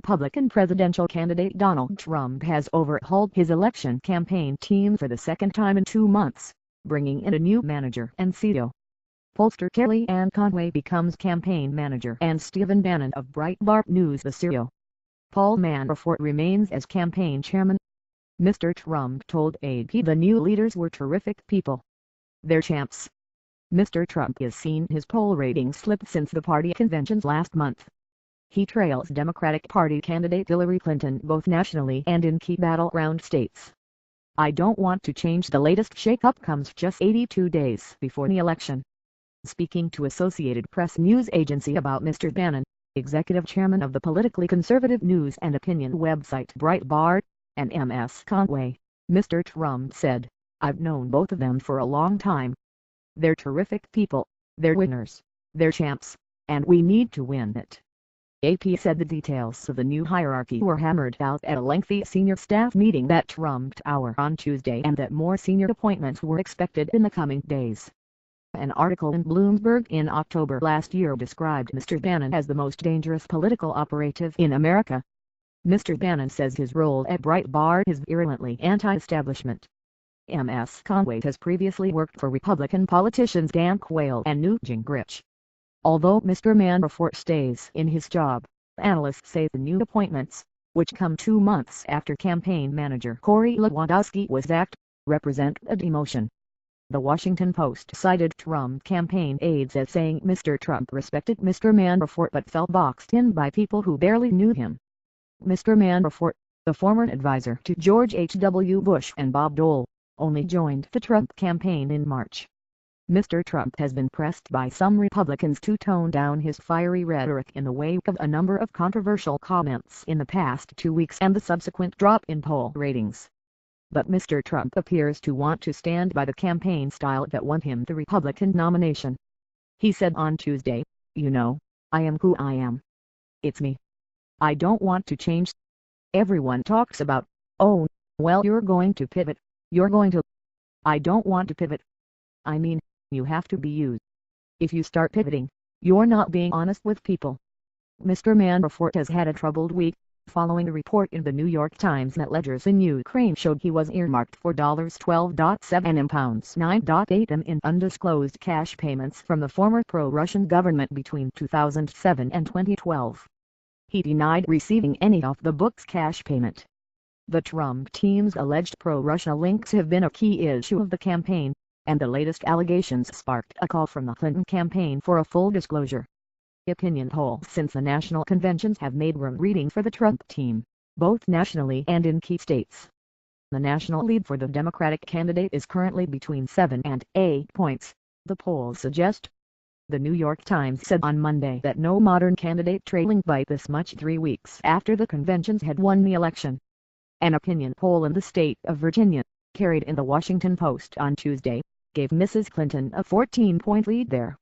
Republican presidential candidate Donald Trump has overhauled his election campaign team for the second time in 2 months, bringing in a new manager and CEO. Pollster Kellyanne Conway becomes campaign manager and Stephen Bannon of Breitbart News the CEO. Paul Manafort remains as campaign chairman. Mr. Trump told AP the new leaders were terrific people. They're champs. Mr. Trump has seen his poll ratings slip since the party conventions last month. He trails Democratic Party candidate Hillary Clinton both nationally and in key battleground states. "I don't want to change. The latest shakeup comes just 82 days before the election." Speaking to Associated Press news agency about Mr. Bannon, executive chairman of the politically conservative news and opinion website Breitbart, and Ms. Conway, Mr. Trump said, "I've known both of them for a long time. They're terrific people, they're winners, they're champs, and we need to win it." AP said the details of the new hierarchy were hammered out at a lengthy senior staff meeting that Trump Tower on Tuesday and that more senior appointments were expected in the coming days. An article in Bloomberg in October last year described Mr. Bannon as the most dangerous political operative in America. Mr. Bannon says his role at Breitbart is virulently anti-establishment. Ms. Conway has previously worked for Republican politicians Dan Quayle and Newt Gingrich. Although Mr. Manafort stays in his job, analysts say the new appointments, which come 2 months after campaign manager Corey Lewandowski was sacked, represent a demotion. The Washington Post cited Trump campaign aides as saying Mr. Trump respected Mr. Manafort but felt boxed in by people who barely knew him. Mr. Manafort, the former advisor to George H.W. Bush and Bob Dole, only joined the Trump campaign in March. Mr. Trump has been pressed by some Republicans to tone down his fiery rhetoric in the wake of a number of controversial comments in the past 2 weeks and the subsequent drop in poll ratings. But Mr. Trump appears to want to stand by the campaign style that won him the Republican nomination. He said on Tuesday, "You know, I am who I am. It's me. I don't want to change. Everyone talks about, oh, well, you're going to pivot, you're going to. I don't want to pivot. I mean, you have to be you. If you start pivoting, you're not being honest with people." Mr. Manafort has had a troubled week, following a report in the New York Times that ledgers in Ukraine showed he was earmarked for $12.7 and pounds 9.8 in undisclosed cash payments from the former pro-Russian government between 2007 and 2012. He denied receiving any off-the-books cash payment. The Trump team's alleged pro-Russia links have been a key issue of the campaign, and the latest allegations sparked a call from the Clinton campaign for a full disclosure. Opinion polls since the national conventions have made room reading for the Trump team, both nationally and in key states. The national lead for the Democratic candidate is currently between 7 and 8 points, the polls suggest. The New York Times said on Monday that no modern candidate trailing by this much 3 weeks after the conventions had won the election. An opinion poll in the state of Virginia, carried in the Washington Post on Tuesday, gave Mrs. Clinton a 14-point lead there.